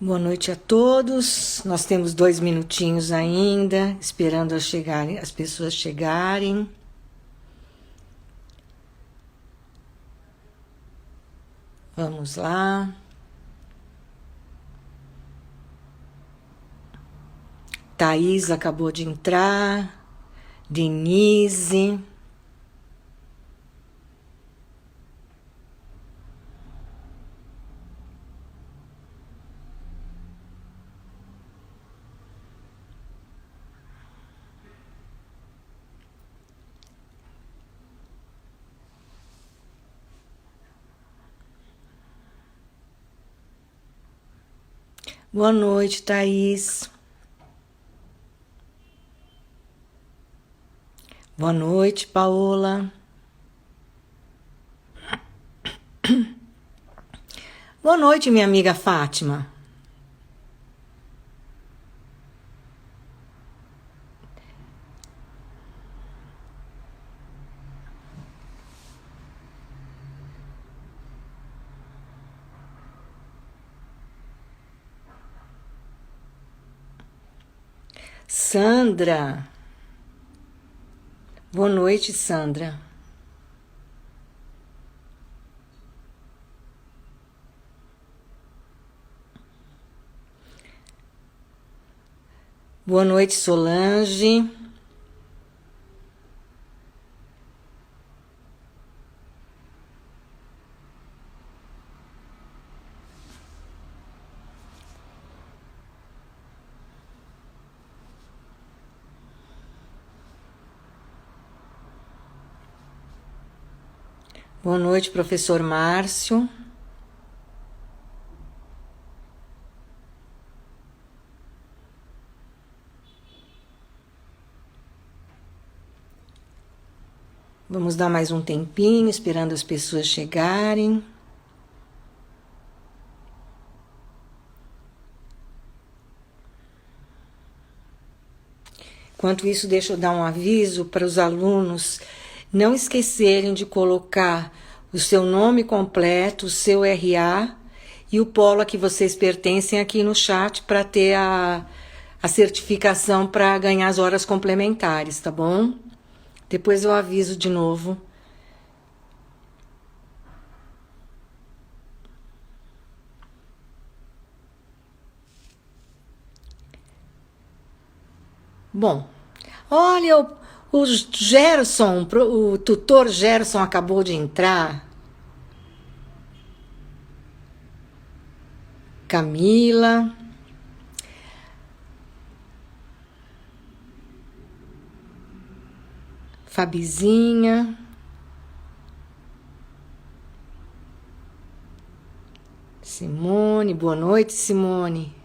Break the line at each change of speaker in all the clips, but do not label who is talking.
Boa noite a todos. Nós temos 2 minutinhos ainda, esperando as pessoas chegarem. Vamos lá. Thaís acabou de entrar. Denise. Boa noite, Thaís. Boa noite, Paola. Boa noite, minha amiga Fátima. Sandra. Boa noite, Sandra. Boa noite, Solange. Boa noite, professor Márcio. Vamos dar mais um tempinho, esperando as pessoas chegarem. Enquanto isso, deixa eu dar um aviso para os alunos não esquecerem de colocar o seu nome completo, o seu RA e o polo a que vocês pertencem aqui no chat para ter a certificação para ganhar as horas complementares, tá bom? Depois eu aviso de novo. Bom, olha, o Gerson, o tutor Gerson acabou de entrar. Camila. Fabizinha. Simone, boa noite, Simone.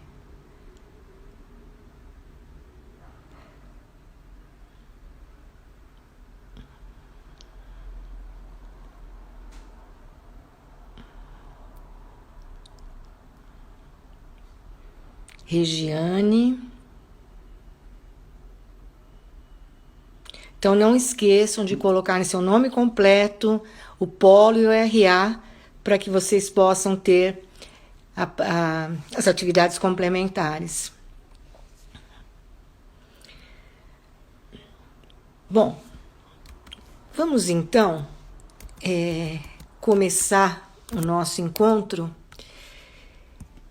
Regiane. Então, não esqueçam de colocar seu nome completo, o polo e o RA, para que vocês possam ter as atividades complementares. Bom, vamos então começar o nosso encontro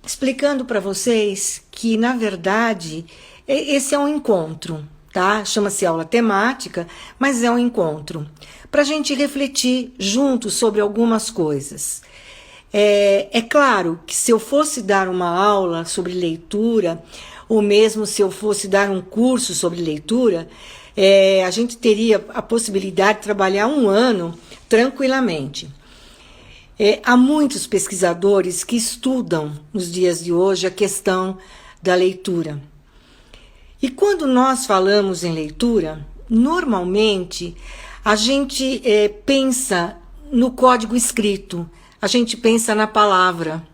explicando para vocês que, na verdade, esse é um encontro, tá? Chama-se aula temática, mas é um encontro para a gente refletir juntos sobre algumas coisas. É claro que se eu fosse dar uma aula sobre leitura, ou mesmo se eu fosse dar um curso sobre leitura, a gente teria a possibilidade de trabalhar um ano tranquilamente. Há muitos pesquisadores que estudam nos dias de hoje a questão da leitura. E quando nós falamos em leitura, normalmente a gente pensa no código escrito, a gente pensa na palavra.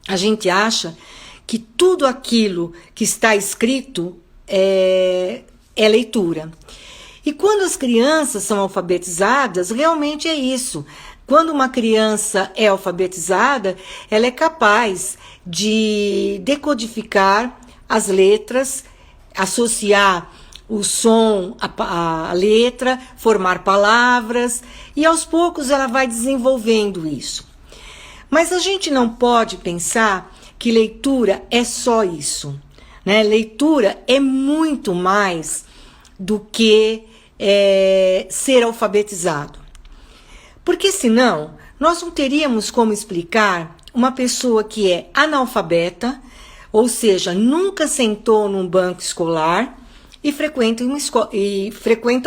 A gente acha que tudo aquilo que está escrito é leitura. E quando as crianças são alfabetizadas, realmente é isso. quando uma criança é alfabetizada, ela é capaz de decodificar as letras, associar o som à letra, formar palavras, e aos poucos ela vai desenvolvendo isso. Mas a gente não pode pensar que leitura é só isso, né? Leitura é muito mais do que ser alfabetizado. Porque senão, nós não teríamos como explicar uma pessoa que é analfabeta, ou seja, nunca sentou num banco escolar e frequenta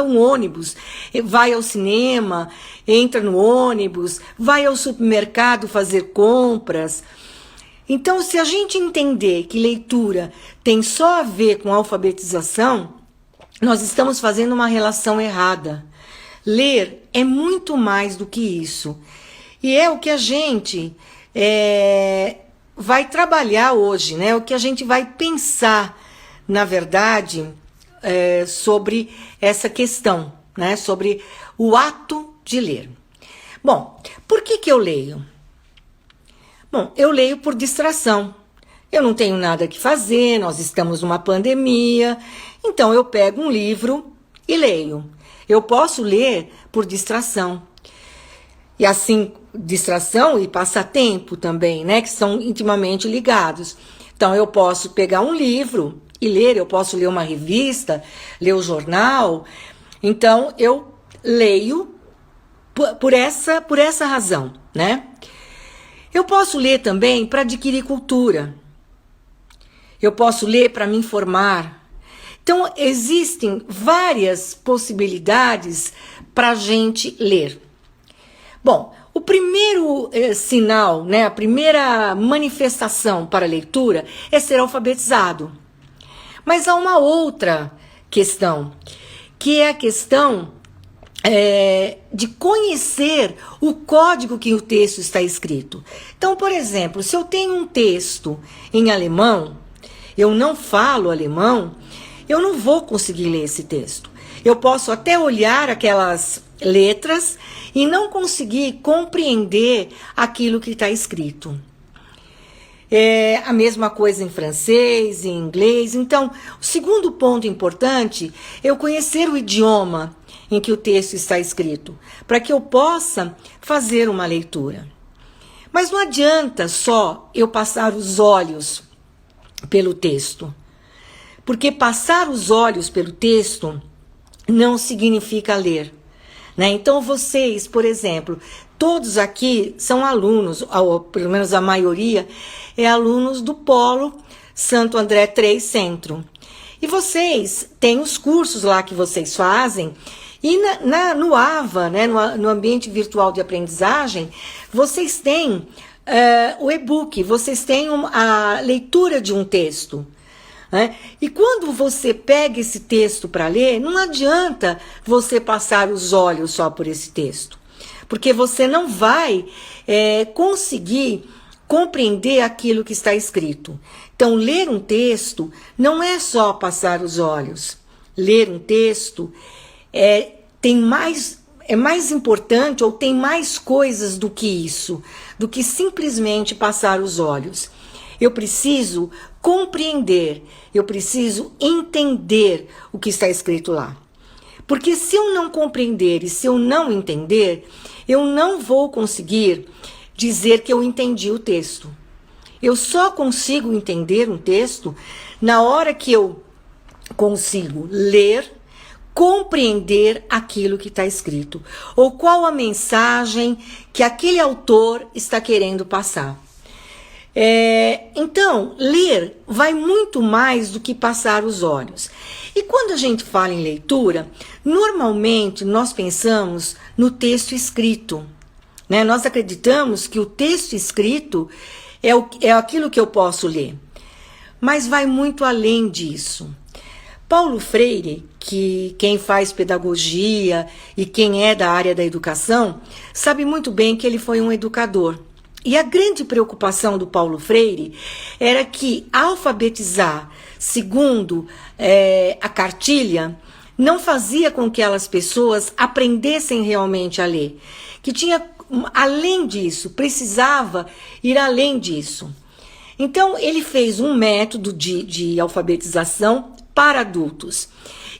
um ônibus, vai ao cinema, entra no ônibus, vai ao supermercado fazer compras. Então, se a gente entender que leitura tem só a ver com alfabetização, nós estamos fazendo uma relação errada. Ler é muito mais do que isso. E é o que a gente vai trabalhar hoje, né? O que a gente vai pensar, na verdade, sobre essa questão, né? Sobre o ato de ler. Bom, por que eu leio? Bom, eu leio por distração. Eu não tenho nada que fazer, nós estamos numa pandemia, então eu pego um livro e leio. Eu posso ler por distração. E assim, distração e passatempo também, né? Que são intimamente ligados. Então, eu posso pegar um livro e ler, eu posso ler uma revista, ler o jornal. Então, eu leio por essa razão, né? Eu posso ler também para adquirir cultura. Eu posso ler para me informar. Então, existem várias possibilidades para a gente ler. Bom, o primeiro sinal, né, a primeira manifestação para a leitura é ser alfabetizado. Mas há uma outra questão, que é a questão de conhecer o código que o texto está escrito. Então, por exemplo, se eu tenho um texto em alemão, eu não falo alemão, eu não vou conseguir ler esse texto. Eu posso até olhar aquelas letras e não conseguir compreender aquilo que está escrito. É a mesma coisa em francês, em inglês. Então, o segundo ponto importante é eu conhecer o idioma em que o texto está escrito, para que eu possa fazer uma leitura. Mas não adianta só eu passar os olhos pelo texto, porque passar os olhos pelo texto não significa ler, né? Então vocês, por exemplo, todos aqui são alunos, ou pelo menos a maioria é alunos do Polo Santo André 3 Centro. E vocês têm os cursos lá que vocês fazem, e no AVA, né, no ambiente virtual de aprendizagem, vocês têm o e-book, vocês têm a leitura de um texto. Né? E quando você pega esse texto para ler, não adianta você passar os olhos só por esse texto, porque você não vai conseguir compreender aquilo que está escrito. Então, ler um texto não é só passar os olhos. Ler um texto é mais importante, ou tem mais coisas do que isso, do que simplesmente passar os olhos. Eu preciso compreender, eu preciso entender o que está escrito lá. Porque se eu não compreender e se eu não entender, eu não vou conseguir dizer que eu entendi o texto. Eu só consigo entender um texto na hora que eu consigo ler, compreender aquilo que está escrito, ou qual a mensagem que aquele autor está querendo passar. Então, ler vai muito mais do que passar os olhos. E quando a gente fala em leitura, normalmente nós pensamos no texto escrito, né? Nós acreditamos que o texto escrito é aquilo que eu posso ler, mas vai muito além disso. Paulo Freire, que quem faz pedagogia e quem é da área da educação, sabe muito bem que ele foi um educador. E a grande preocupação do Paulo Freire era que alfabetizar, segundo a cartilha, não fazia com que aquelas pessoas aprendessem realmente a ler, que tinha além disso, precisava ir além disso. Então, ele fez um método de alfabetização para adultos.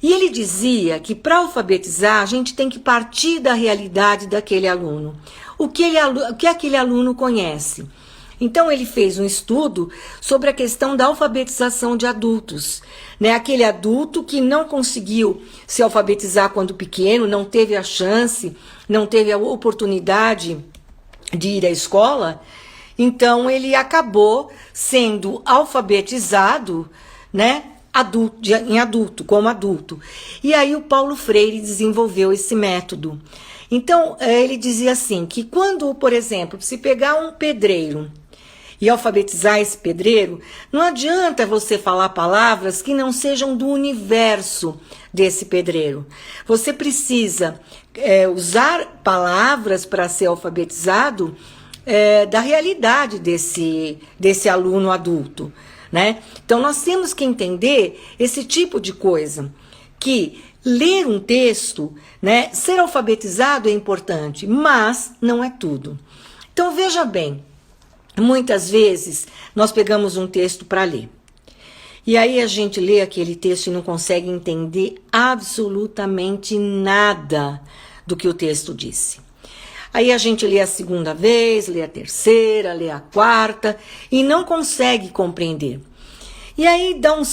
E ele dizia que para alfabetizar, a gente tem que partir da realidade daquele aluno. O que aquele aluno conhece. Então, ele fez um estudo sobre a questão da alfabetização de adultos. Né? Aquele adulto que não conseguiu se alfabetizar quando pequeno, não teve a chance, não teve a oportunidade de ir à escola, então ele acabou sendo alfabetizado, né, em adulto, como adulto. E aí o Paulo Freire desenvolveu esse método. Então, ele dizia assim, que quando, por exemplo, se pegar um pedreiro e alfabetizar esse pedreiro, não adianta você falar palavras que não sejam do universo desse pedreiro. Você precisa usar palavras para ser alfabetizado da realidade desse aluno adulto, né? Então, nós temos que entender esse tipo de coisa, que ler um texto, né, ser alfabetizado é importante, mas não é tudo. Então, veja bem, muitas vezes nós pegamos um texto para ler. E aí a gente lê aquele texto e não consegue entender absolutamente nada do que o texto disse. Aí a gente lê a segunda vez, lê a terceira, lê a quarta e não consegue compreender. E aí dá uma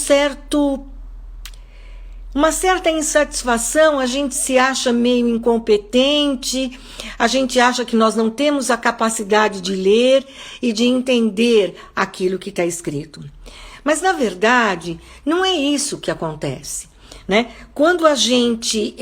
certa insatisfação, a gente se acha meio incompetente, a gente acha que nós não temos a capacidade de ler e de entender aquilo que está escrito. Mas, na verdade, não é isso que acontece, né? Quando a gente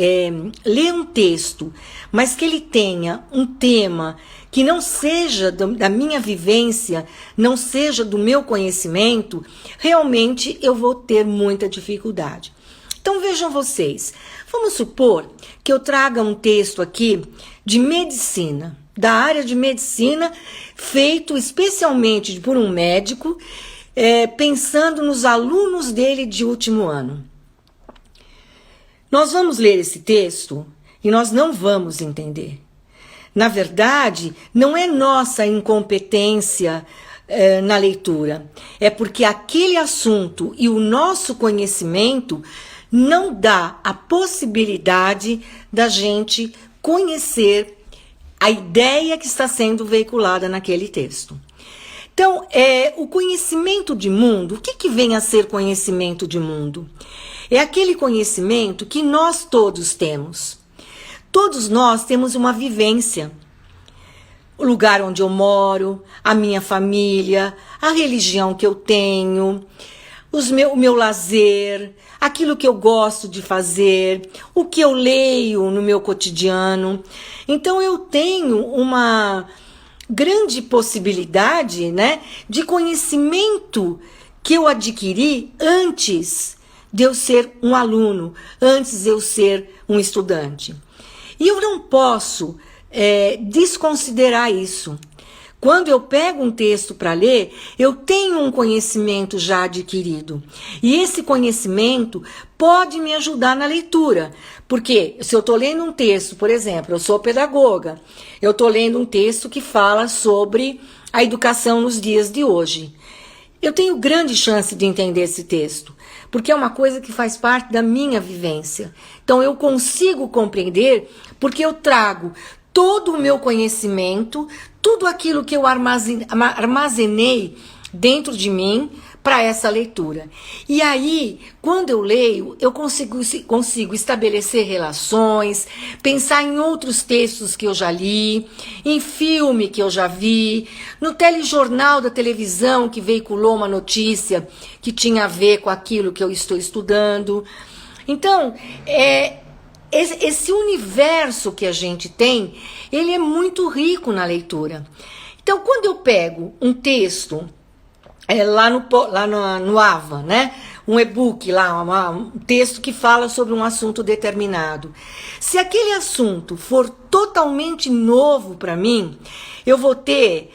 lê um texto, mas que ele tenha um tema que não seja da minha vivência, não seja do meu conhecimento, realmente eu vou ter muita dificuldade. Então, vejam vocês, vamos supor que eu traga um texto aqui de medicina, da área de medicina, feito especialmente por um médico, pensando nos alunos dele de último ano. Nós vamos ler esse texto e nós não vamos entender. Na verdade, não é nossa incompetência na leitura, é porque aquele assunto e o nosso conhecimento não dá a possibilidade da gente conhecer a ideia que está sendo veiculada naquele texto. Então, o conhecimento de mundo, o que vem a ser conhecimento de mundo? É aquele conhecimento que nós todos temos. Todos nós temos uma vivência. O lugar onde eu moro, a minha família, a religião que eu tenho, o meu lazer, aquilo que eu gosto de fazer, o que eu leio no meu cotidiano. Então, eu tenho uma grande possibilidade, né, de conhecimento que eu adquiri antes de eu ser um aluno, antes de eu ser um estudante. E eu não posso desconsiderar isso. Quando eu pego um texto para ler, eu tenho um conhecimento já adquirido. E esse conhecimento pode me ajudar na leitura. Porque se eu estou lendo um texto, por exemplo, eu sou pedagoga, eu estou lendo um texto que fala sobre a educação nos dias de hoje. Eu tenho grande chance de entender esse texto, porque é uma coisa que faz parte da minha vivência. Então eu consigo compreender porque eu trago todo o meu conhecimento, tudo aquilo que eu armazenei dentro de mim para essa leitura. E aí, quando eu leio, eu consigo estabelecer relações, pensar em outros textos que eu já li, em filme que eu já vi, no telejornal da televisão que veiculou uma notícia que tinha a ver com aquilo que eu estou estudando. Então, esse universo que a gente tem, ele é muito rico na leitura. Então, quando eu pego um texto lá no AVA, né? Um e-book lá, um texto que fala sobre um assunto determinado. Se aquele assunto for totalmente novo para mim, eu vou ter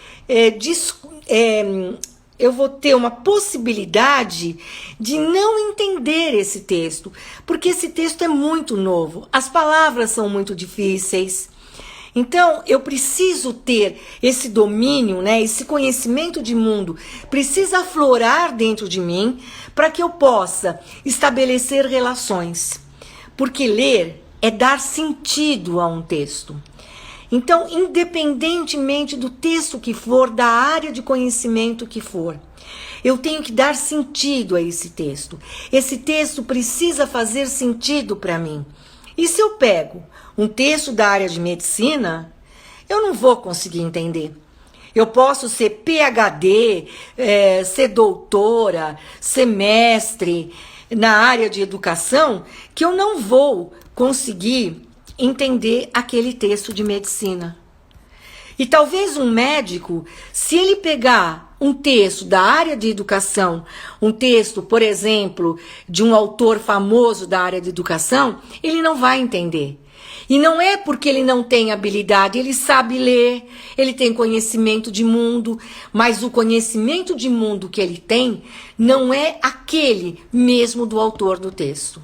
uma possibilidade de não entender esse texto, porque esse texto é muito novo, as palavras são muito difíceis. Então, eu preciso ter esse domínio, né, esse conhecimento de mundo, precisa aflorar dentro de mim para que eu possa estabelecer relações. Porque ler é dar sentido a um texto. Então, independentemente do texto que for, da área de conhecimento que for, eu tenho que dar sentido a esse texto. Esse texto precisa fazer sentido para mim. E se eu pego um texto da área de medicina, eu não vou conseguir entender. Eu posso ser PhD, ser doutora, ser mestre na área de educação, que eu não vou conseguir entender aquele texto de medicina. E talvez um médico, se ele pegar um texto da área de educação, um texto, por exemplo, de um autor famoso da área de educação, ele não vai entender. E não é porque ele não tem habilidade, ele sabe ler, ele tem conhecimento de mundo, mas o conhecimento de mundo que ele tem não é aquele mesmo do autor do texto.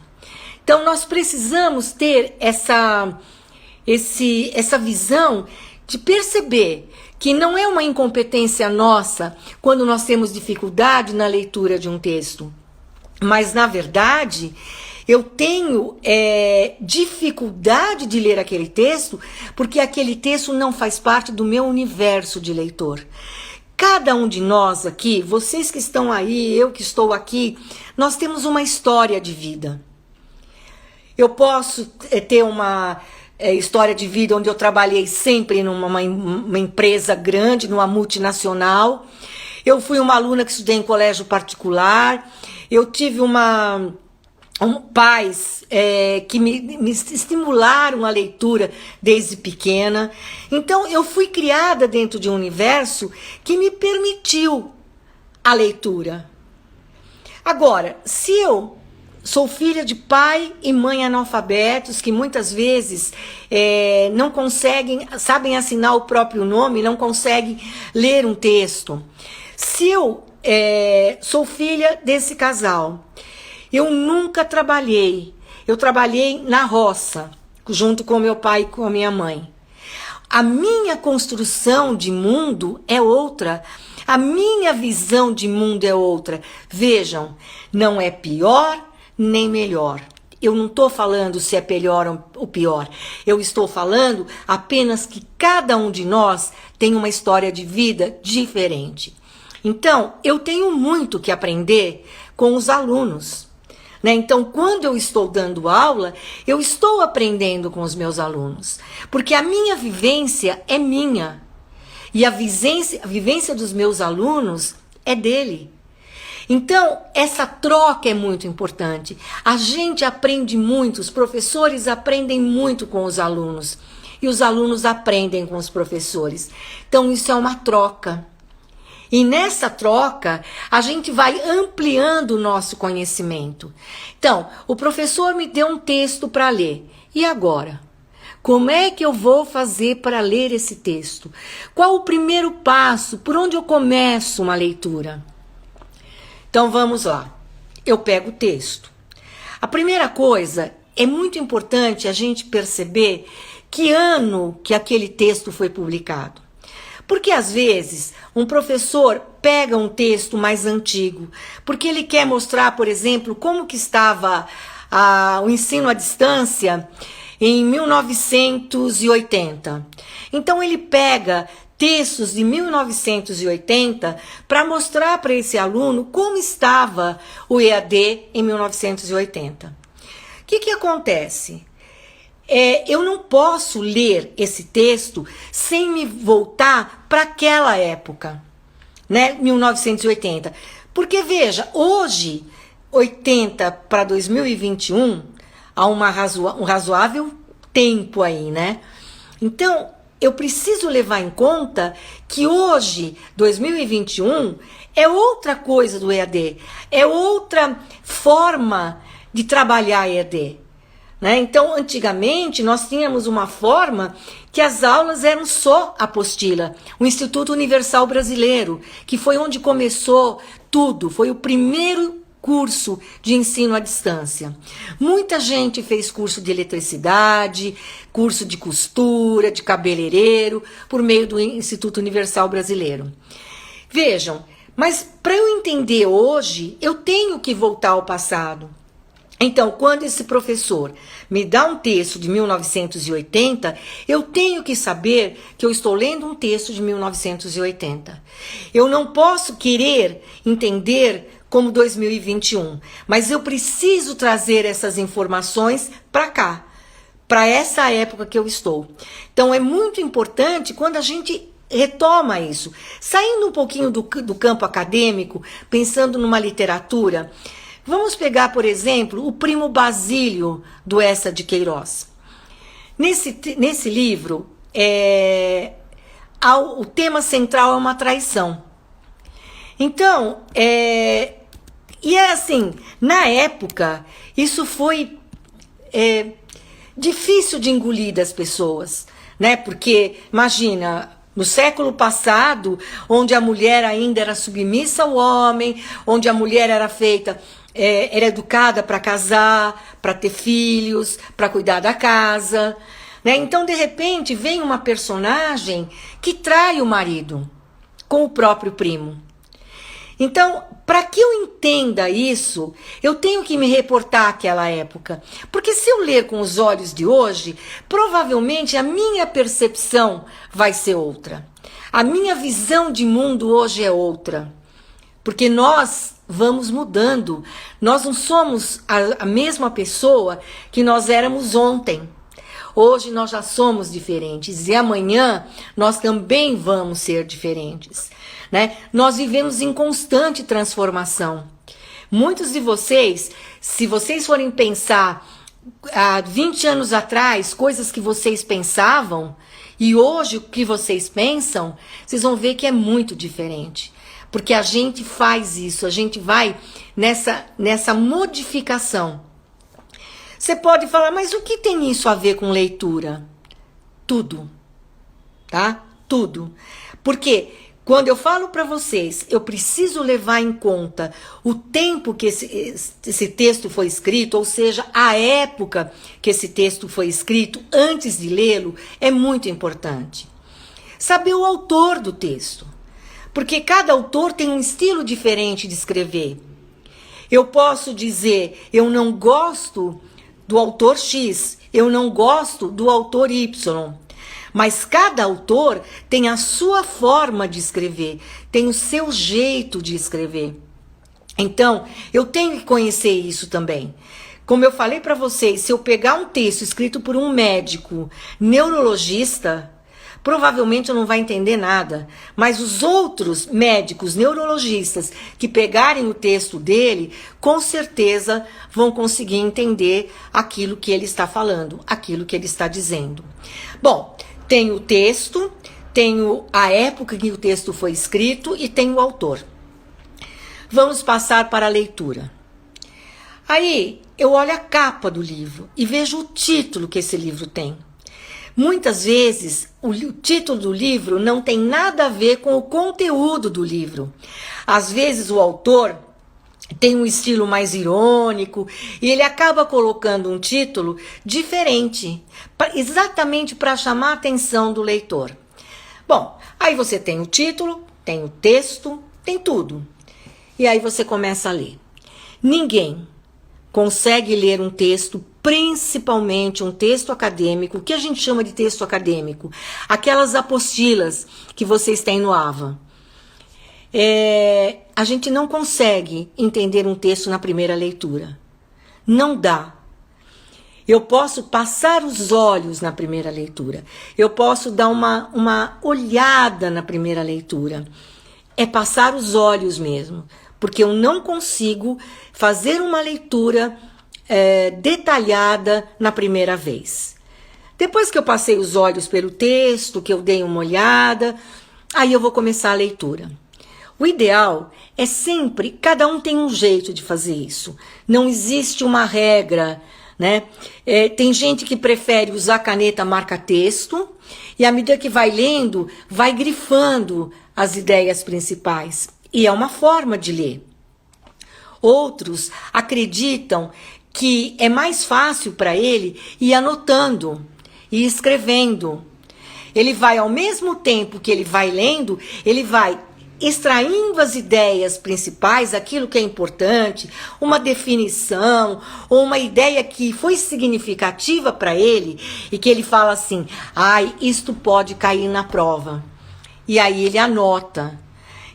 Então nós precisamos ter essa visão de perceber que não é uma incompetência nossa quando nós temos dificuldade na leitura de um texto, mas na verdade eu tenho dificuldade de ler aquele texto porque aquele texto não faz parte do meu universo de leitor. Cada um de nós aqui, vocês que estão aí, eu que estou aqui, nós temos uma história de vida. Eu posso ter uma história de vida onde eu trabalhei sempre numa empresa grande, numa multinacional. Eu fui uma aluna que estudei em colégio particular. Eu tive pais que me estimularam a leitura desde pequena. Então, eu fui criada dentro de um universo que me permitiu a leitura. Agora, se eu sou filha de pai e mãe analfabetos que muitas vezes não conseguem, sabem assinar o próprio nome, não conseguem ler um texto. Se eu sou filha desse casal, eu nunca trabalhei. Eu trabalhei na roça, junto com meu pai e com a minha mãe. A minha construção de mundo é outra. A minha visão de mundo é outra. Vejam, não é pior nem melhor. Eu não estou falando se é melhor ou pior. Eu estou falando apenas que cada um de nós tem uma história de vida diferente. Então, eu tenho muito que aprender com os alunos, né? Então, quando eu estou dando aula, eu estou aprendendo com os meus alunos. Porque a minha vivência é minha. E a vivência dos meus alunos é dele. Então, essa troca é muito importante. A gente aprende muito, os professores aprendem muito com os alunos. E os alunos aprendem com os professores. Então, isso é uma troca. E nessa troca, a gente vai ampliando o nosso conhecimento. Então, o professor me deu um texto para ler. E agora? Como é que eu vou fazer para ler esse texto? Qual o primeiro passo? Por onde eu começo uma leitura? Então vamos lá. Eu pego o texto. A primeira coisa, é muito importante a gente perceber que ano que aquele texto foi publicado. Porque às vezes um professor pega um texto mais antigo, porque ele quer mostrar, por exemplo, como que estava o ensino à distância em 1980. Então ele pega textos de 1980 para mostrar para esse aluno como estava o EAD em 1980. O que acontece? Eu não posso ler esse texto sem me voltar para aquela época, né? 1980. Porque, veja, hoje, 80 para 2021, há um razoável tempo aí, né? Então, eu preciso levar em conta que hoje, 2021, é outra coisa do EAD, é outra forma de trabalhar EAD. Né? Então, antigamente, nós tínhamos uma forma que as aulas eram só apostila. O Instituto Universal Brasileiro, que foi onde começou tudo, foi o primeiro curso de ensino à distância. Muita gente fez curso de eletricidade, curso de costura, de cabeleireiro, por meio do Instituto Universal Brasileiro. Vejam, mas para eu entender hoje, eu tenho que voltar ao passado. Então, quando esse professor me dá um texto de 1980, eu tenho que saber que eu estou lendo um texto de 1980. Eu não posso querer entender como 2021, mas eu preciso trazer essas informações para cá, para essa época que eu estou. Então, é muito importante quando a gente retoma isso, saindo um pouquinho do campo acadêmico, pensando numa literatura. Vamos pegar, por exemplo, o Primo Basílio, do Eça de Queiroz. Nesse livro, o tema central é uma traição. Então, assim, na época, isso foi difícil de engolir das pessoas, né? Porque, imagina, no século passado, onde a mulher ainda era submissa ao homem, onde a mulher era feita... era educada para casar, para ter filhos, para cuidar da casa, né? Então, de repente, vem uma personagem que trai o marido com o próprio primo. Então, para que eu entenda isso, eu tenho que me reportar àquela época. Porque se eu ler com os olhos de hoje, provavelmente a minha percepção vai ser outra. A minha visão de mundo hoje é outra. Porque nós vamos mudando. Nós não somos a mesma pessoa que nós éramos ontem. Hoje nós já somos diferentes e amanhã nós também vamos ser diferentes, né? Nós vivemos em constante transformação. Muitos de vocês, se vocês forem pensar há 20 anos atrás, coisas que vocês pensavam, e hoje o que vocês pensam, vocês vão ver que é muito diferente. Porque a gente faz isso, a gente vai nessa modificação. Você pode falar, mas o que tem isso a ver com leitura? Tudo, tá? Tudo. Porque quando eu falo para vocês, eu preciso levar em conta o tempo que esse texto foi escrito, ou seja, a época que esse texto foi escrito, antes de lê-lo, é muito importante. Saber o autor do texto. Porque cada autor tem um estilo diferente de escrever. Eu posso dizer, eu não gosto do autor X, eu não gosto do autor Y. Mas cada autor tem a sua forma de escrever, tem o seu jeito de escrever. Então, eu tenho que conhecer isso também. Como eu falei para vocês, se eu pegar um texto escrito por um médico neurologista, provavelmente eu não vai entender nada, mas os outros médicos neurologistas que pegarem o texto dele, com certeza vão conseguir entender aquilo que ele está falando, aquilo que ele está dizendo. Bom, tem o texto, tenho a época em que o texto foi escrito e tem o autor. Vamos passar para a leitura. Aí eu olho a capa do livro e vejo o título que esse livro tem. Muitas vezes, o título do livro não tem nada a ver com o conteúdo do livro. Às vezes, o autor tem um estilo mais irônico e ele acaba colocando um título diferente, exatamente para chamar a atenção do leitor. Bom, aí você tem o título, tem o texto, tem tudo. E aí você começa a ler. Ninguém consegue ler um texto, principalmente um texto acadêmico, o que a gente chama de texto acadêmico, aquelas apostilas que vocês têm no AVA. A gente não consegue entender um texto na primeira leitura. Não dá. Eu posso passar os olhos na primeira leitura. Eu posso dar uma olhada na primeira leitura. É passar os olhos mesmo. Porque eu não consigo fazer uma leitura detalhada na primeira vez. Depois que eu passei os olhos pelo texto, que eu dei uma olhada, aí eu vou começar a leitura. O ideal é sempre, cada um tem um jeito de fazer isso. Não existe uma regra, né? Tem gente que prefere usar caneta marca-texto e à medida que vai lendo, vai grifando as ideias principais. E é uma forma de ler. Outros acreditam que é mais fácil para ele ir anotando e escrevendo. Ele vai, ao mesmo tempo que ele vai lendo, ele vai extraindo as ideias principais, aquilo que é importante, uma definição, ou uma ideia que foi significativa para ele, e que ele fala assim, ai, isto pode cair na prova. E aí ele anota.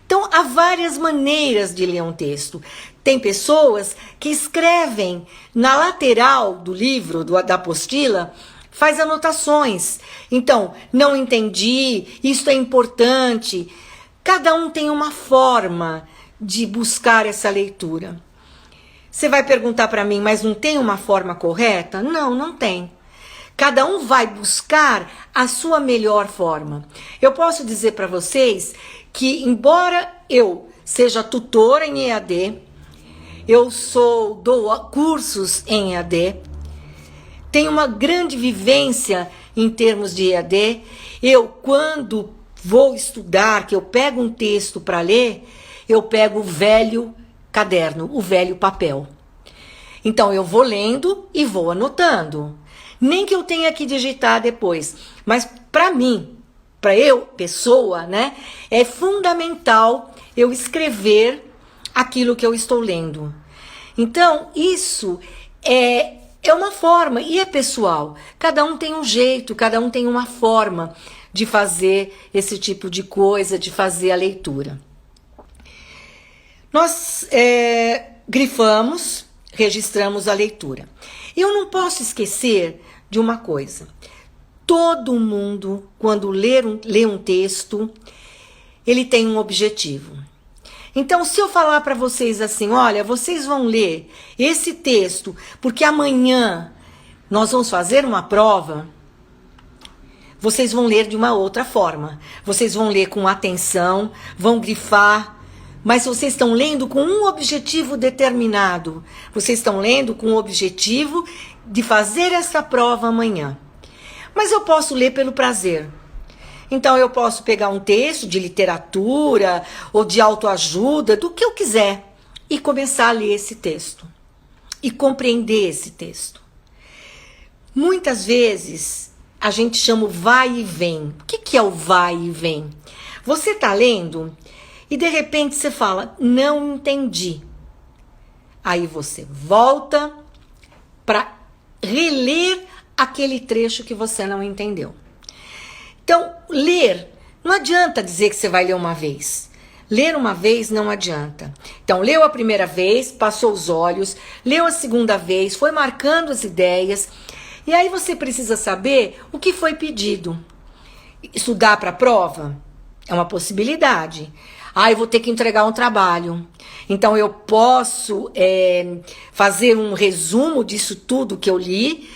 Então, há várias maneiras de ler um texto. Tem pessoas que escrevem na lateral do livro, da apostila, faz anotações. Então, não entendi, isso é importante. Cada um tem uma forma de buscar essa leitura. Você vai perguntar para mim, mas não tem uma forma correta? Não, não tem. Cada um vai buscar a sua melhor forma. Eu posso dizer para vocês que, embora eu seja tutora em EAD, dou cursos em EAD, tenho uma grande vivência em termos de EAD. Eu, quando vou estudar, que eu pego um texto para ler, eu pego o velho caderno, o velho papel. Então, eu vou lendo e vou anotando. Nem que eu tenha que digitar depois. Mas, para mim, para eu, pessoa, né, é fundamental eu escrever aquilo que eu estou lendo. Então, isso é uma forma, e é pessoal. Cada um tem um jeito, cada um tem uma forma de fazer esse tipo de coisa, de fazer a leitura. Nós grifamos, registramos a leitura. Eu não posso esquecer de uma coisa. Todo mundo, quando lê um texto, ele tem um objetivo. Então, se eu falar para vocês assim, olha, vocês vão ler esse texto, porque amanhã nós vamos fazer uma prova, vocês vão ler de uma outra forma. Vocês vão ler com atenção, vão grifar, mas vocês estão lendo com um objetivo determinado. Vocês estão lendo com o objetivo de fazer essa prova amanhã. Mas eu posso ler pelo prazer. Então, eu posso pegar um texto de literatura ou de autoajuda, do que eu quiser, e começar a ler esse texto. E compreender esse texto. Muitas vezes, a gente chama o vai e vem. O que é o vai e vem? Você está lendo e, de repente, você fala, não entendi. Aí você volta para reler aquele trecho que você não entendeu. Então, ler, não adianta dizer que você vai ler uma vez. Ler uma vez não adianta. Então, leu a primeira vez, passou os olhos, leu a segunda vez, foi marcando as ideias, e aí você precisa saber o que foi pedido. Estudar para a prova é uma possibilidade. Eu vou ter que entregar um trabalho. Então, eu posso fazer um resumo disso tudo que eu li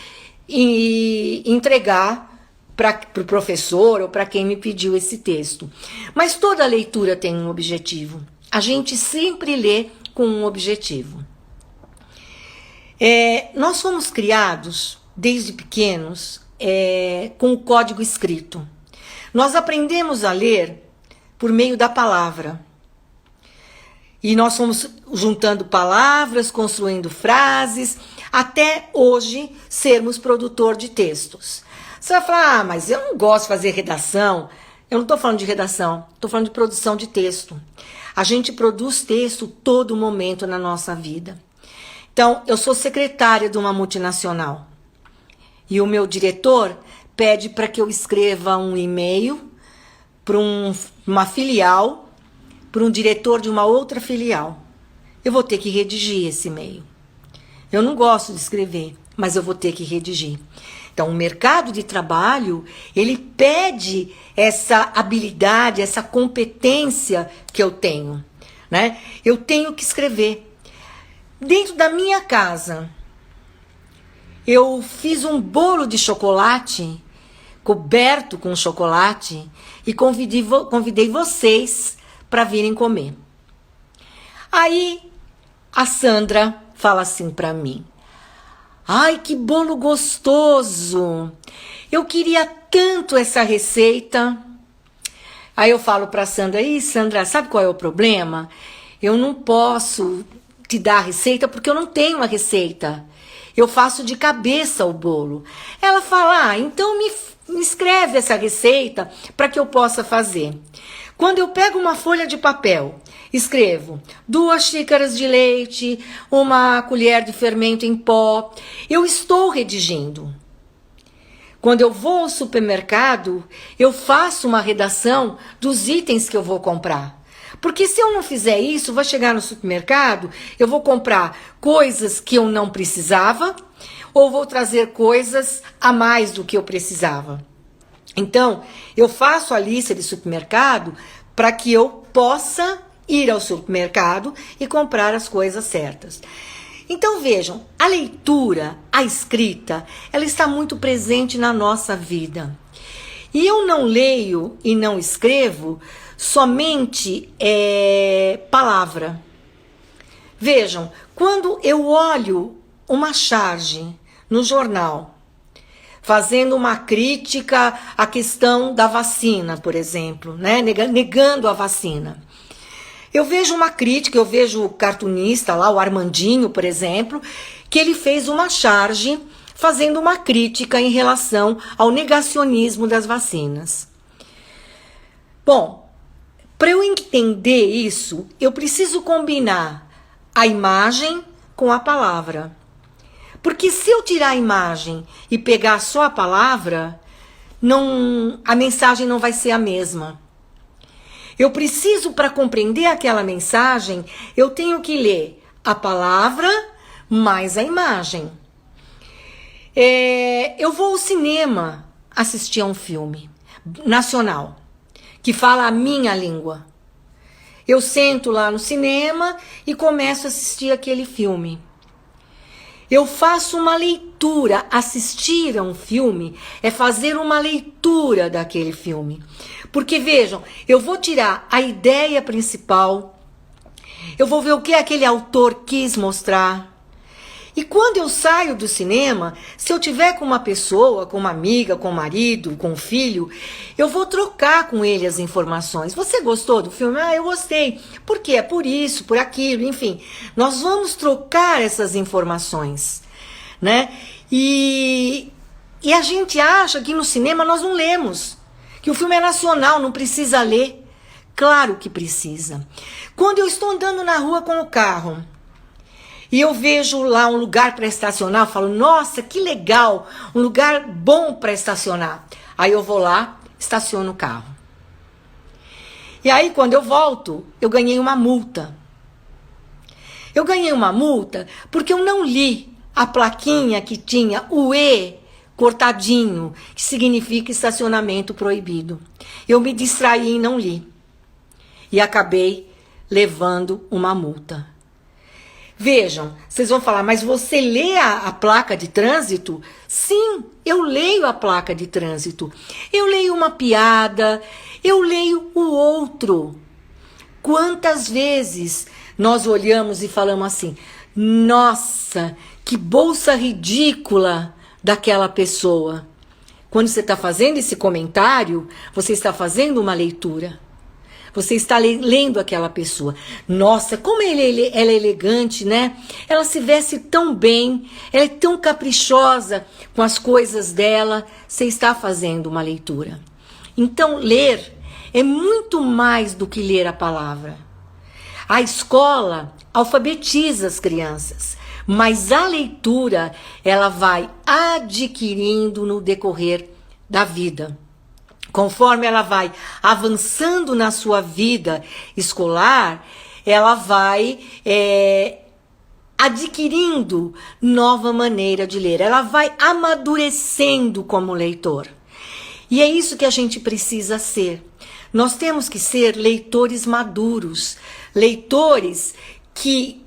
e entregar para o professor ou para quem me pediu esse texto. Mas toda leitura tem um objetivo. A gente sempre lê com um objetivo. Nós fomos criados, desde pequenos, com o código escrito. Nós aprendemos a ler por meio da palavra. E nós fomos juntando palavras, construindo frases, até hoje sermos produtor de textos. Você vai falar, mas eu não gosto de fazer redação. Eu não estou falando de redação, estou falando de produção de texto. A gente produz texto todo momento na nossa vida. Então, eu sou secretária de uma multinacional. E o meu diretor pede para que eu escreva um e-mail para uma filial, para um diretor de uma outra filial. Eu vou ter que redigir esse e-mail. Eu não gosto de escrever, mas eu vou ter que redigir. Então, o mercado de trabalho, ele pede essa habilidade, essa competência que eu tenho, né? Eu tenho que escrever. Dentro da minha casa, eu fiz um bolo de chocolate, coberto com chocolate, e convidei vocês para virem comer. Aí, a Sandra fala assim para mim, ai, que bolo gostoso! Eu queria tanto essa receita. Aí eu falo para Sandra, Sandra, sabe qual é o problema? Eu não posso te dar a receita porque eu não tenho a receita. Eu faço de cabeça o bolo. Ela fala, então me escreve essa receita para que eu possa fazer. Quando eu pego uma folha de papel, escrevo 2 xícaras de leite, 1 colher de fermento em pó, eu estou redigindo. Quando eu vou ao supermercado, eu faço uma redação dos itens que eu vou comprar. Porque se eu não fizer isso, vou chegar no supermercado, eu vou comprar coisas que eu não precisava ou vou trazer coisas a mais do que eu precisava. Então, eu faço a lista de supermercado para que eu possa ir ao supermercado e comprar as coisas certas. Então vejam, a leitura, a escrita, ela está muito presente na nossa vida. E eu não leio e não escrevo somente palavra. Vejam, quando eu olho uma charge no jornal, fazendo uma crítica à questão da vacina, por exemplo, né? Negando a vacina. Eu vejo uma crítica, eu vejo o cartunista lá, o Armandinho, por exemplo, que ele fez uma charge fazendo uma crítica em relação ao negacionismo das vacinas. Bom, para eu entender isso, eu preciso combinar a imagem com a palavra. Porque se eu tirar a imagem e pegar só a palavra, a mensagem não vai ser a mesma. Eu preciso, para compreender aquela mensagem, eu tenho que ler a palavra mais a imagem. Eu vou ao cinema assistir a um filme nacional que fala a minha língua. Eu sento lá no cinema e começo a assistir aquele filme. Eu faço uma leitura. Assistir a um filme é fazer uma leitura daquele filme. Porque vejam, eu vou tirar a ideia principal, eu vou ver o que aquele autor quis mostrar. E quando eu saio do cinema, se eu tiver com uma pessoa, com uma amiga, com um marido, com um filho, eu vou trocar com ele as informações. Você gostou do filme? Eu gostei. Por quê? É por isso, por aquilo, enfim. Nós vamos trocar essas informações, né? E a gente acha que no cinema nós não lemos, que o filme é nacional, não precisa ler. Claro que precisa. Quando eu estou andando na rua com o carro e eu vejo lá um lugar para estacionar, eu falo, nossa, que legal, um lugar bom para estacionar. Aí eu vou lá, estaciono o carro. E aí quando eu volto, eu ganhei uma multa. Eu ganhei uma multa porque eu não li a plaquinha que tinha o E cortadinho, que significa estacionamento proibido. Eu me distraí e não li. E acabei levando uma multa. Vejam, vocês vão falar, mas você lê a placa de trânsito? Sim, eu leio a placa de trânsito. Eu leio uma piada, eu leio o outro. Quantas vezes nós olhamos e falamos assim, nossa, que bolsa ridícula daquela pessoa. Quando você está fazendo esse comentário, você está fazendo uma leitura. Você está lendo aquela pessoa. Nossa, como ela é elegante, né? Ela se veste tão bem, ela é tão caprichosa com as coisas dela. Você está fazendo uma leitura. Então, ler é muito mais do que ler a palavra. A escola alfabetiza as crianças, mas a leitura, ela vai adquirindo no decorrer da vida. Conforme ela vai avançando na sua vida escolar, ela vai adquirindo nova maneira de ler. Ela vai amadurecendo como leitor. E é isso que a gente precisa ser. Nós temos que ser leitores maduros. Leitores que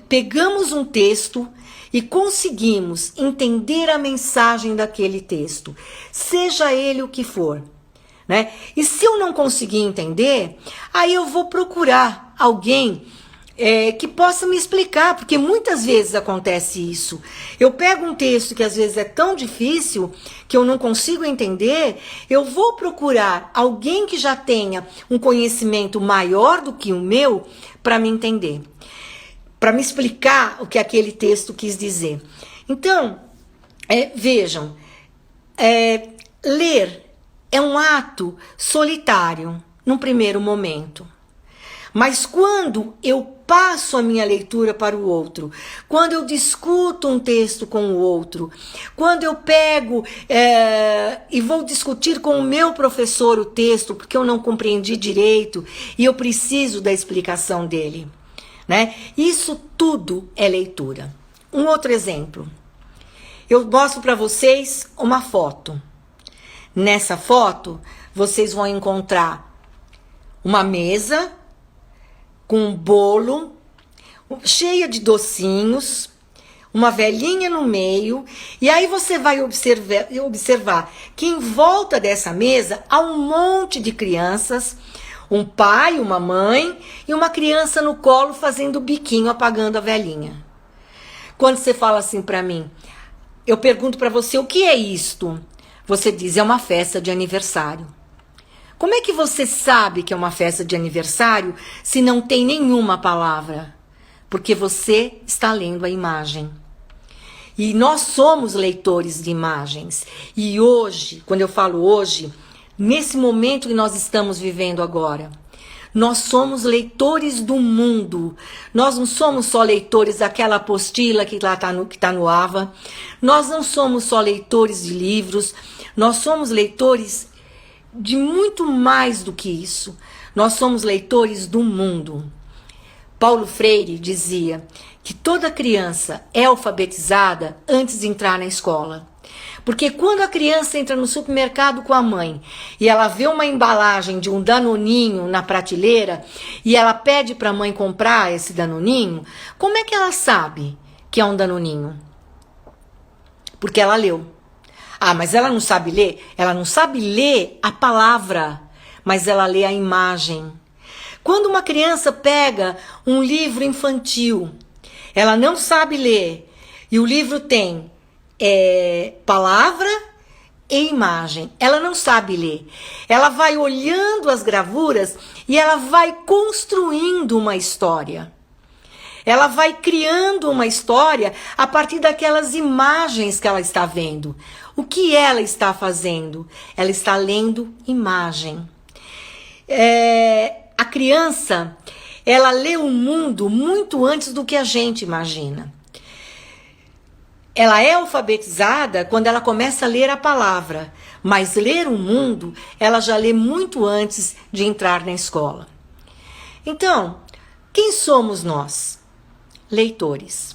pegamos um texto e conseguimos entender a mensagem daquele texto, seja ele o que for, né? E se eu não conseguir entender, aí eu vou procurar alguém que possa me explicar, porque muitas vezes acontece isso. Eu pego um texto que às vezes é tão difícil que eu não consigo entender, eu vou procurar alguém que já tenha um conhecimento maior do que o meu para me entender. para me explicar o que aquele texto quis dizer. Então, vejam, ler é um ato solitário, num primeiro momento. Mas quando eu passo a minha leitura para o outro, quando eu discuto um texto com o outro, quando eu pego e vou discutir com o meu professor o texto, porque eu não compreendi direito e eu preciso da explicação dele, né? Isso tudo é leitura. Um outro exemplo. Eu mostro para vocês uma foto. Nessa foto, vocês vão encontrar uma mesa com um bolo cheia de docinhos, uma velhinha no meio, e aí você vai observar que em volta dessa mesa há um monte de crianças, um pai, uma mãe e uma criança no colo fazendo biquinho, apagando a velhinha. Quando você fala assim para mim, eu pergunto para você, o que é isto? Você diz, é uma festa de aniversário. Como é que você sabe que é uma festa de aniversário se não tem nenhuma palavra? Porque você está lendo a imagem. E nós somos leitores de imagens. E hoje, quando eu falo hoje, nesse momento que nós estamos vivendo agora, nós somos leitores do mundo. Nós não somos só leitores daquela apostila que está no AVA. Nós não somos só leitores de livros. Nós somos leitores de muito mais do que isso. Nós somos leitores do mundo. Paulo Freire dizia que toda criança é alfabetizada antes de entrar na escola. Porque quando a criança entra no supermercado com a mãe e ela vê uma embalagem de um danoninho na prateleira e ela pede para a mãe comprar esse danoninho, como é que ela sabe que é um danoninho? Porque ela leu. Ah, mas ela não sabe ler? Ela não sabe ler a palavra, mas ela lê a imagem. Quando uma criança pega um livro infantil, ela não sabe ler e o livro tem palavra e imagem. Ela não sabe ler. Ela vai olhando as gravuras e ela vai construindo uma história. Ela vai criando uma história a partir daquelas imagens que ela está vendo. O que ela está fazendo? Ela está lendo imagem. A criança, ela lê o mundo muito antes do que a gente imagina. Ela é alfabetizada quando ela começa a ler a palavra, mas ler o mundo, ela já lê muito antes de entrar na escola. Então, quem somos nós? Leitores.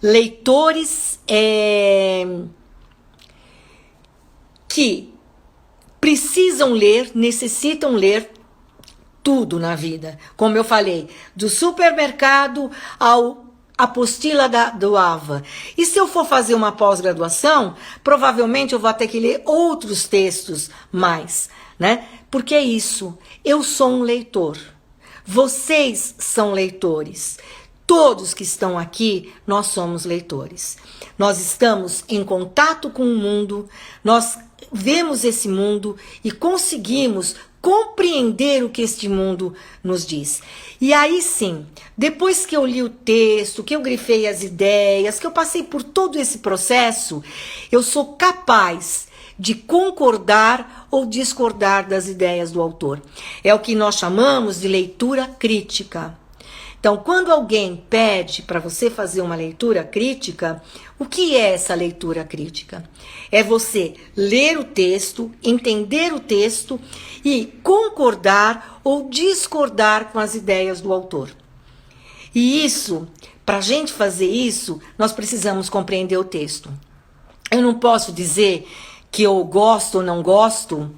Leitores que precisam ler, necessitam ler tudo na vida. Como eu falei, do supermercado ao apostila do AVA. E se eu for fazer uma pós-graduação, provavelmente eu vou ter que ler outros textos mais, né? Porque é isso, eu sou um leitor. Vocês são leitores. Todos que estão aqui, nós somos leitores. Nós estamos em contato com o mundo, nós vemos esse mundo e conseguimos compreender o que este mundo nos diz. E aí sim, depois que eu li o texto, que eu grifei as ideias, que eu passei por todo esse processo, eu sou capaz de concordar ou discordar das ideias do autor. É o que nós chamamos de leitura crítica. Então, quando alguém pede para você fazer uma leitura crítica, o que é essa leitura crítica? É você ler o texto, entender o texto e concordar ou discordar com as ideias do autor. E isso, para a gente fazer isso, nós precisamos compreender o texto. Eu não posso dizer que eu gosto ou não gosto,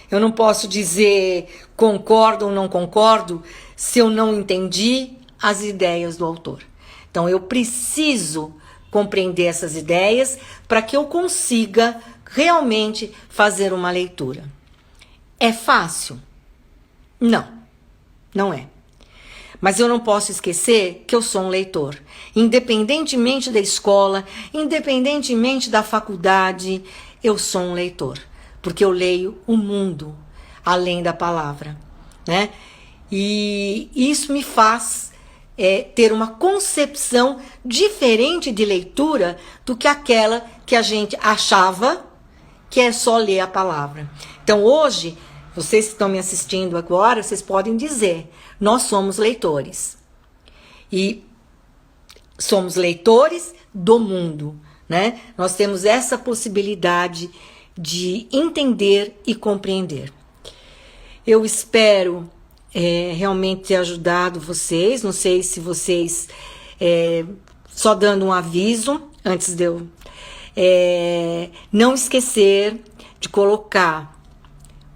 eu não posso dizer concordo ou não concordo, se eu não entendi as ideias do autor. Então, eu preciso compreender essas ideias para que eu consiga realmente fazer uma leitura. É fácil? Não, não é. Mas eu não posso esquecer que eu sou um leitor. Independentemente da escola, independentemente da faculdade, eu sou um leitor. Porque eu leio o mundo, além da palavra, né? E isso me faz ter uma concepção diferente de leitura do que aquela que a gente achava que é só ler a palavra. Então hoje, vocês que estão me assistindo agora, vocês podem dizer, nós somos leitores. E somos leitores do mundo, né? Nós temos essa possibilidade de entender e compreender. Eu espero realmente ter ajudado vocês. Não sei se vocês... só dando um aviso, antes de eu... não esquecer de colocar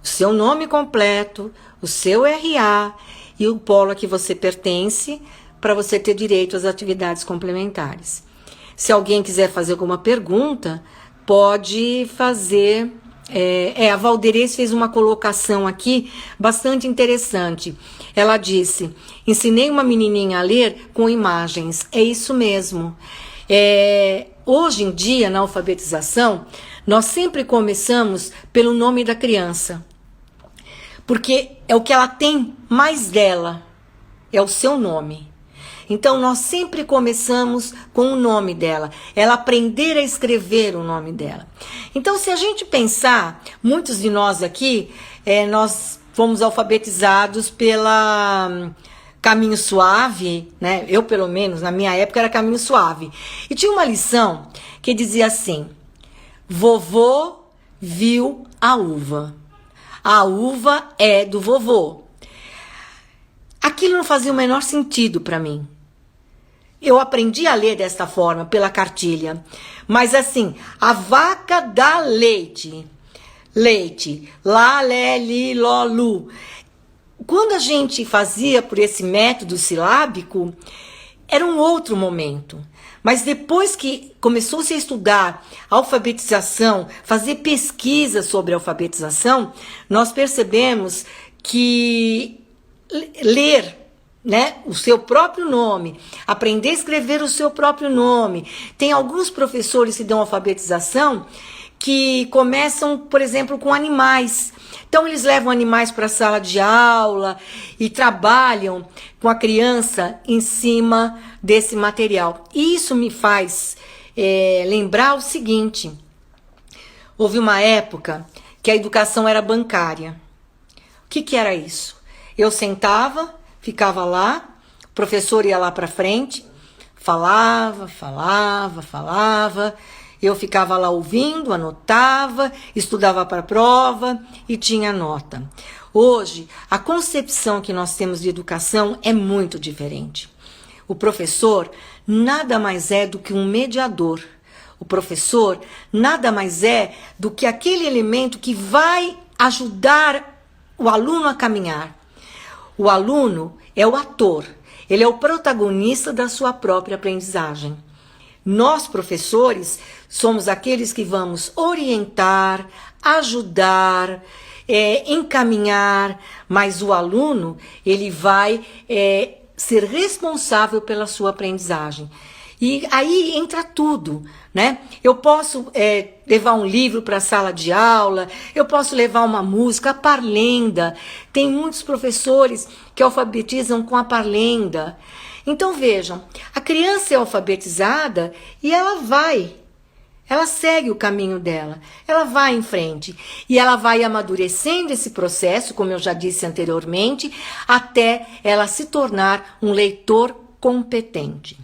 o seu nome completo, o seu RA e o polo a que você pertence, para você ter direito às atividades complementares. Se alguém quiser fazer alguma pergunta, pode fazer. A Valderez fez uma colocação aqui bastante interessante. Ela disse: ensinei uma menininha a ler com imagens. É isso mesmo. Hoje em dia, na alfabetização, nós sempre começamos pelo nome da criança, porque é o que ela tem mais dela, é o seu nome. Então, nós sempre começamos com o nome dela, ela aprender a escrever o nome dela. Então, se a gente pensar, muitos de nós aqui, nós fomos alfabetizados pela Caminho Suave, né? Eu, pelo menos, na minha época, era Caminho Suave. E tinha uma lição que dizia assim: vovô viu a uva é do vovô. Aquilo não fazia o menor sentido para mim. Eu aprendi a ler desta forma, pela cartilha. Mas assim, a vaca dá leite. Leite. Lá, lé, li, ló, lu. Quando a gente fazia por esse método silábico, era um outro momento. Mas depois que começou-se a estudar alfabetização, fazer pesquisa sobre alfabetização, nós percebemos que ler, né, o seu próprio nome, aprender a escrever o seu próprio nome. Tem alguns professores que dão alfabetização que começam, por exemplo, com animais. Então, eles levam animais para a sala de aula e trabalham com a criança em cima desse material. E isso me faz lembrar o seguinte: houve uma época que a educação era bancária. O que era isso? Eu sentava, ficava lá, o professor ia lá para frente, falava, eu ficava lá ouvindo, anotava, estudava para a prova e tinha nota. Hoje, a concepção que nós temos de educação é muito diferente. O professor nada mais é do que um mediador. O professor nada mais é do que aquele elemento que vai ajudar o aluno a caminhar. O aluno é o ator, ele é o protagonista da sua própria aprendizagem. Nós, professores, somos aqueles que vamos orientar, ajudar, encaminhar, mas o aluno, ele vai ser responsável pela sua aprendizagem. E aí entra tudo, né? Eu posso levar um livro para a sala de aula, eu posso levar uma música, a parlenda. Tem muitos professores que alfabetizam com a parlenda. Então vejam, a criança é alfabetizada e ela segue o caminho dela, ela vai em frente e ela vai amadurecendo esse processo, como eu já disse anteriormente, até ela se tornar um leitor competente.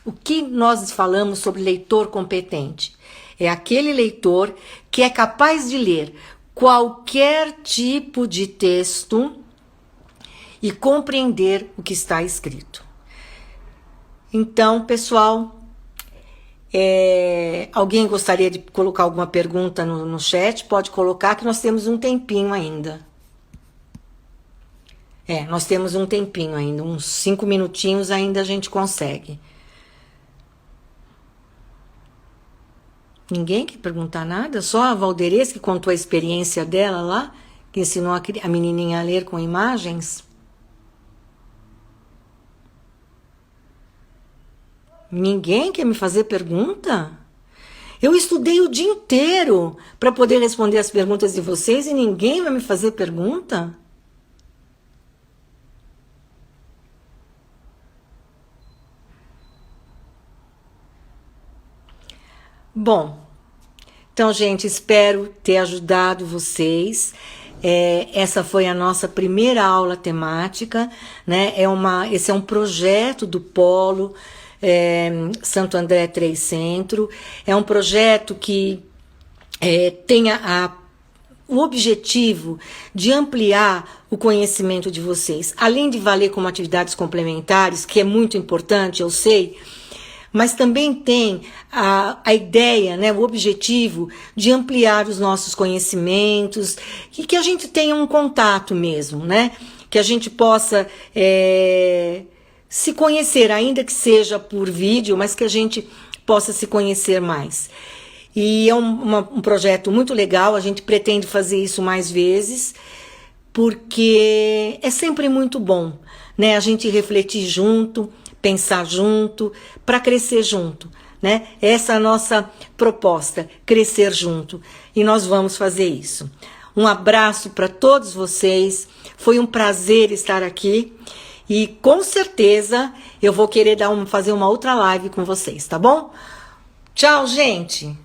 O que nós falamos sobre leitor competente? É aquele leitor que é capaz de ler qualquer tipo de texto e compreender o que está escrito. Então, pessoal, alguém gostaria de colocar alguma pergunta no chat? Pode colocar, que nós temos um tempinho ainda. Nós temos um tempinho ainda, uns 5 minutinhos ainda a gente consegue. Ninguém quer perguntar nada? Só a Valderez que contou a experiência dela lá, que ensinou a menininha a ler com imagens? Ninguém quer me fazer pergunta? Eu estudei o dia inteiro para poder responder as perguntas de vocês e ninguém vai me fazer pergunta? Bom, então, gente, espero ter ajudado vocês. Essa foi a nossa primeira aula temática, né? Esse é um projeto do Polo Santo André 3 Centro. É um projeto que tem o objetivo de ampliar o conhecimento de vocês, além de valer como atividades complementares, que é muito importante, eu sei, mas também tem a ideia, né, o objetivo de ampliar os nossos conhecimentos e que a gente tenha um contato mesmo, né? Que a gente possa se conhecer, ainda que seja por vídeo, mas que a gente possa se conhecer mais. E é um projeto muito legal, a gente pretende fazer isso mais vezes, porque é sempre muito bom, né? A gente refletir junto, pensar junto, para crescer junto, né? Essa é a nossa proposta, crescer junto. E nós vamos fazer isso. Um abraço para todos vocês, foi um prazer estar aqui e com certeza eu vou querer fazer uma outra live com vocês, tá bom? Tchau, gente!